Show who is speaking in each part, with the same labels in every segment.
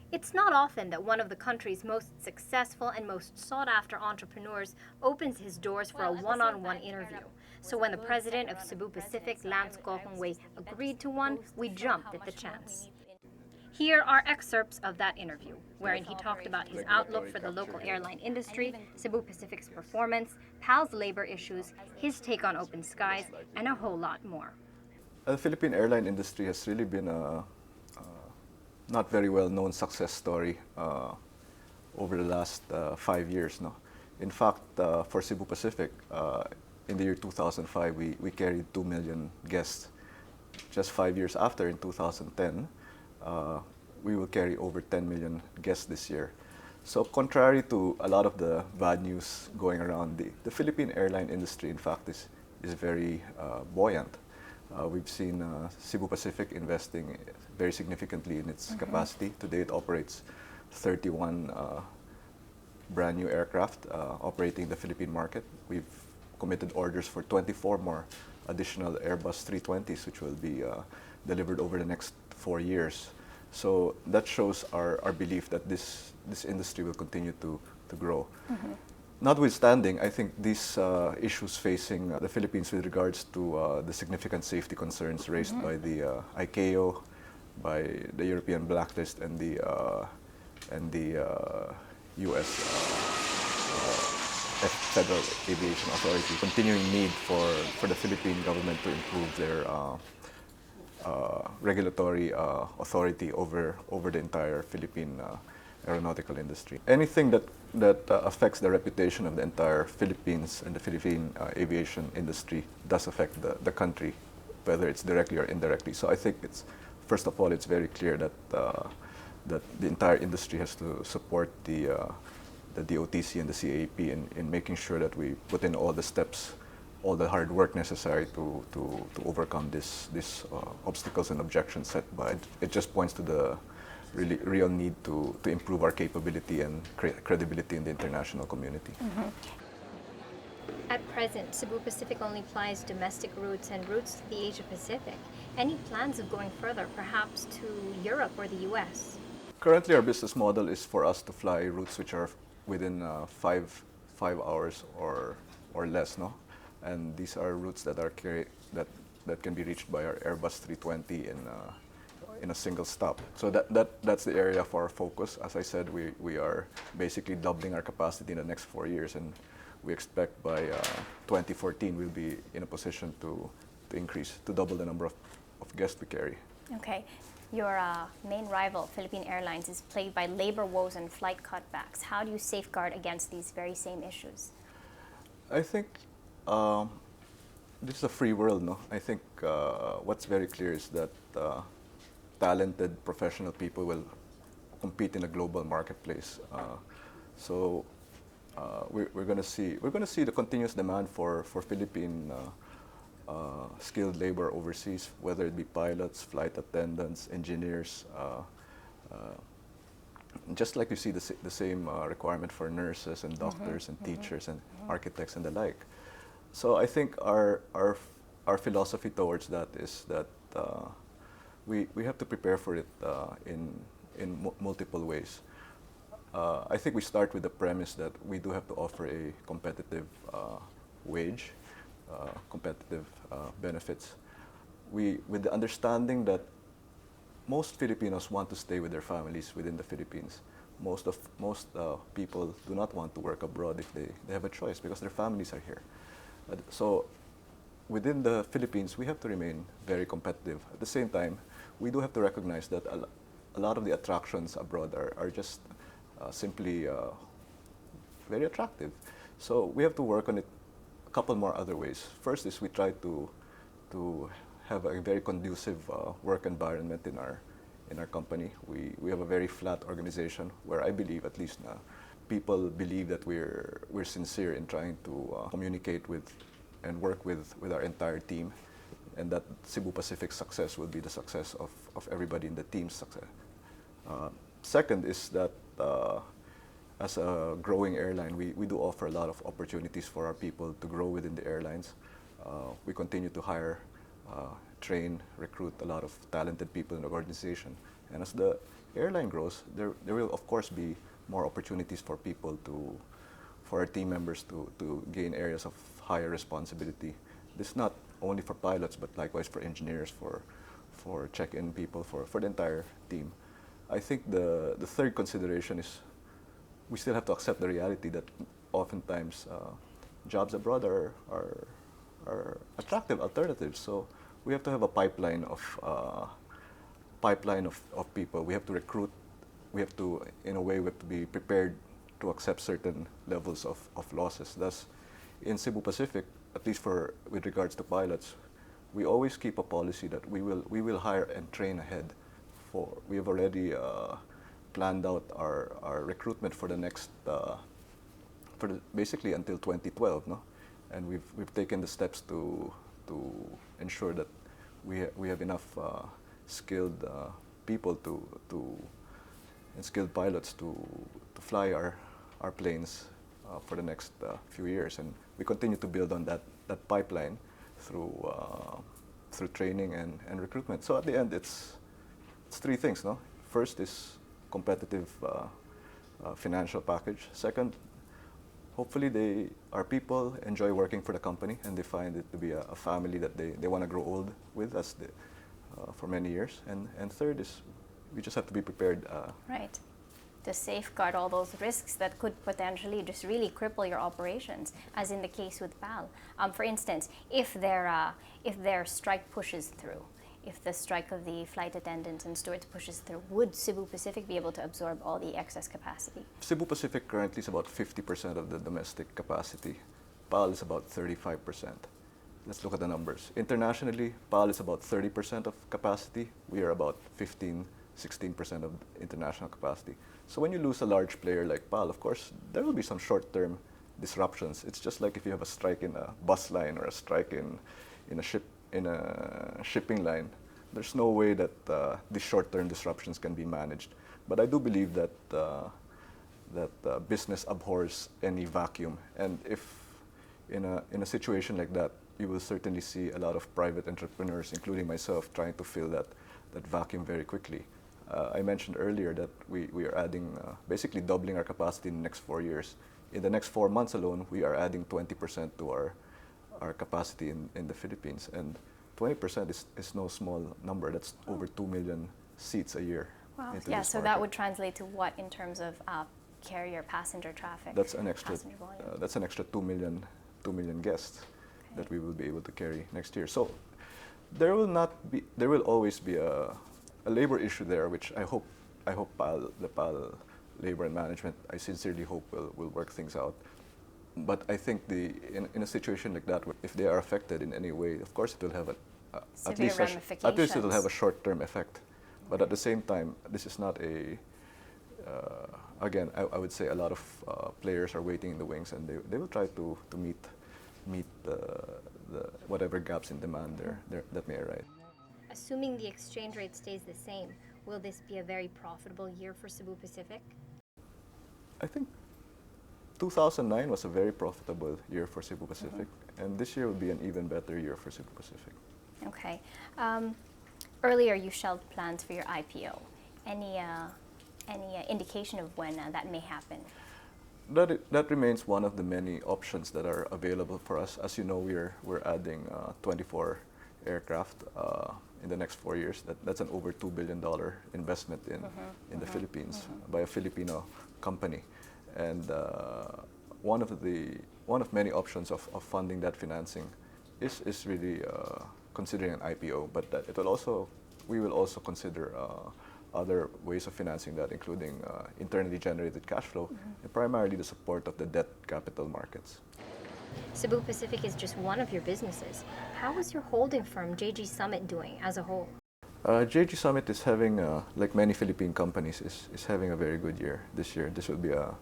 Speaker 1: It's not often that one of the country's most successful and most sought after entrepreneurs opens his doors for a one on one interview. So when the president of Cebu Pacific, Lance Gokongwei, agreed to one, we jumped at the chance. Here are excerpts of that interview, wherein he talked about his outlook for the local airline industry, Cebu Pacific's performance, PAL's labor issues, his take on open skies, and a whole lot more.
Speaker 2: The Philippine airline industry has really been a not very well known success story over the last 5 years. No? In fact, for Cebu Pacific, in the year 2005, we carried 2 million guests. Just 5 years after, in 2010, we will carry over 10 million guests this year. So contrary to a lot of the bad news going around, the Philippine airline industry, in fact, is very buoyant. We've seen Cebu Pacific investing very significantly in its capacity. Today it operates 31 brand new aircraft operating the Philippine market. We've committed orders for 24 more additional Airbus 320s, which will be delivered over the next 4 years. So that shows our belief that this industry will continue to grow. Notwithstanding, I think these issues facing the Philippines with regards to the significant safety concerns raised by the ICAO, by the European blacklist, and the U.S. Federal Aviation Authority, continuing need for the Philippine government to improve their regulatory authority over the entire Philippine aeronautical industry. Anything that affects the reputation of the entire Philippines and the Philippine aviation industry does affect the country, whether it's directly or indirectly. So I think first of all, it's very clear that the entire industry has to support the DOTC and the CAAP in making sure that we put in all the steps, all the hard work necessary to overcome these obstacles and objections set by it. It just points to the real need to improve our capability and credibility in the international community.
Speaker 1: At present, Cebu Pacific only flies domestic routes and routes to the Asia Pacific. Any plans of going further, perhaps to Europe or the US?
Speaker 2: Currently, our business model is for us to fly routes which are within 5 hours or less, no? And these are routes that can be reached by our Airbus 320 in a single stop. So that's the area for our focus. As I said, we are basically doubling our capacity in the next 4 years, and we expect by 2014 we'll be in a position to double the number of guests we carry.
Speaker 1: Okay. Your main rival, Philippine Airlines, is plagued by labor woes and flight cutbacks. How do you safeguard against these very same issues?
Speaker 2: I think this is a free world, no? I think what's very clear is that talented professional people will compete in a global marketplace. So we're going to see the continuous demand for Philippine skilled labor overseas, whether it be pilots, flight attendants, engineers. Just like you see the same requirement for nurses and doctors and teachers and architects and the like. So I think our philosophy towards that is that we have to prepare for it in multiple ways. I think we start with the premise that we do have to offer a competitive wage, competitive benefits. With the understanding that most Filipinos want to stay with their families within the Philippines. Most people do not want to work abroad if they have a choice because their families are here. So within the Philippines, we have to remain very competitive. At the same time, we do have to recognize that a lot of the attractions abroad are just simply very attractive. So we have to work on it a couple more other ways. First is we try to have a very conducive work environment in our company. We have a very flat organization where I believe, at least people believe that we're sincere in trying to communicate with and work with our entire team, and that Cebu Pacific's success will be the success of everybody in the team's success. Second is that as a growing airline, we do offer a lot of opportunities for our people to grow within the airlines. We continue to hire, train, recruit a lot of talented people in the organization. And as the airline grows, there will of course be more opportunities for people for our team members to gain areas of higher responsibility. This is not only for pilots, but likewise for engineers, for check-in people, for the entire team. I think the third consideration is we still have to accept the reality that oftentimes jobs abroad are attractive alternatives. So we have to have a pipeline of people. We have to recruit. We have to, in a way, we have to be prepared to accept certain levels of losses. Thus, in Cebu Pacific, at least with regards to pilots, we always keep a policy that we will hire and train ahead. We have already planned out our recruitment for the next basically until 2012, no, and we've taken the steps to ensure that we have enough skilled people and skilled pilots to fly our planes for the next few years, and we continue to build on that pipeline through training and recruitment. So at the end, it's three things, no? First is competitive financial package. Second, hopefully our people enjoy working for the company and they find it to be a family that they want to grow old with us for many years. And third is we just have to be prepared.
Speaker 3: Right. To safeguard all those risks that could potentially just really cripple your operations, as in the case with PAL. For instance, if their strike pushes through, if the strike of the flight attendants and stewards pushes through, would Cebu Pacific be able to absorb all the excess capacity?
Speaker 2: Cebu Pacific currently is about 50% of the domestic capacity. PAL is about 35%. Let's look at the numbers. Internationally, PAL is about 30% of capacity. We are about 16% of international capacity. So when you lose a large player like PAL, of course, there will be some short-term disruptions. It's just like if you have a strike in a bus line or a strike in a shipping line. There's no way that these short-term disruptions can be managed. But I do believe that business abhors any vacuum, and if in a situation like that, you will certainly see a lot of private entrepreneurs, including myself, trying to fill that vacuum very quickly. I mentioned earlier that we are adding, basically doubling our capacity in the next 4 years. In the next 4 months alone, we are adding 20% to our capacity in the Philippines. And 20% is no small number. That's over 2 million seats a year.
Speaker 3: Wow.
Speaker 2: Into
Speaker 3: Yeah,
Speaker 2: this
Speaker 3: so
Speaker 2: market.
Speaker 3: that would translate to what in terms of carrier passenger traffic?
Speaker 2: That's an extra.
Speaker 3: Passenger volume.
Speaker 2: That's an extra 2 million guests that we will be able to carry next year. So there will always be a labor issue there, which I hope the PAL labor and management, I sincerely hope will work things out. But I think in a situation like that, if they are affected in any way, of course it will have at least it will have a short-term effect. But at the same time, this is not again, I would say a lot of players are waiting in the wings, and they will try to meet the whatever gaps in demand that may arise.
Speaker 1: Assuming the exchange rate stays the same, will this be a very profitable year for Cebu Pacific?
Speaker 2: I think 2009 was a very profitable year for Cebu Pacific, and this year will be an even better year for Cebu Pacific.
Speaker 3: Okay. Earlier, you shelved plans for your IPO. Any indication of when that may happen?
Speaker 2: That remains one of the many options that are available for us. As you know, we're adding 24 aircraft in the next 4 years. That's an over $2 billion investment in the Philippines by a Filipino company, and one of many options of funding that financing is really considering an IPO. But we will also consider other ways of financing that, including internally generated cash flow, and primarily the support of the debt capital markets.
Speaker 1: Cebu Pacific is just one of your businesses. How is your holding firm, JG Summit, doing as a whole?
Speaker 2: JG Summit is having, like many Philippine companies, is having a very good year this year. This will be a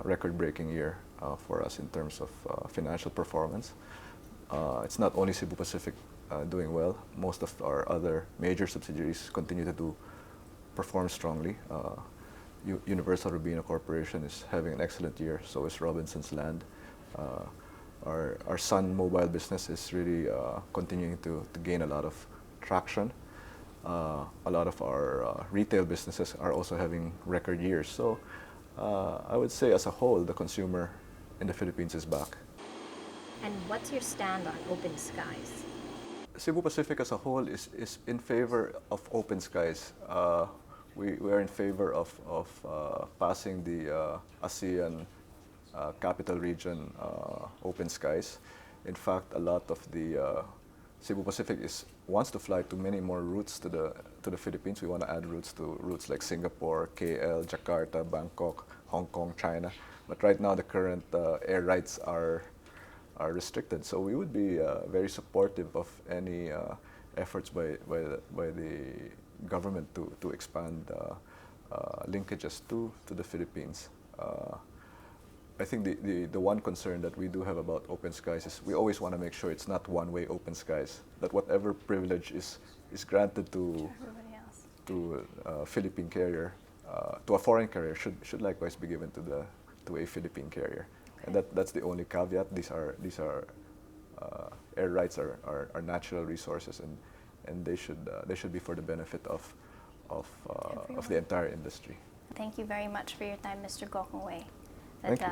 Speaker 2: record-breaking year for us in terms of financial performance. It's not only Cebu Pacific doing well. Most of our other major subsidiaries continue to perform strongly. Universal Robina Corporation is having an excellent year. So is Robinsons Land. Our Sun Mobile business is really continuing to gain a lot of traction. A lot of our retail businesses are also having record years. So I would say as a whole, the consumer in the Philippines is back.
Speaker 1: And what's your stand on open skies?
Speaker 2: Cebu Pacific as a whole is in favor of open skies. We are in favor of passing the ASEAN capital region open skies. In fact, a lot of the Cebu Pacific wants to fly to many more routes to the Philippines. We want to add routes like Singapore, KL, Jakarta, Bangkok, Hong Kong, China. But right now the current air rights are restricted. So we would be very supportive of any efforts by the government to expand linkages to the Philippines. I think the one concern that we do have about open skies is we always want to make sure it's not one-way open skies, that whatever privilege is granted to
Speaker 3: Everybody else.
Speaker 2: Philippine carrier, to a foreign carrier should likewise be given to a Philippine carrier. And that's the only caveat. These are air rights are natural resources, and they should be for the benefit of the entire industry.
Speaker 3: Thank you very much for your time, Mr. Gokongwei.
Speaker 2: Thank you.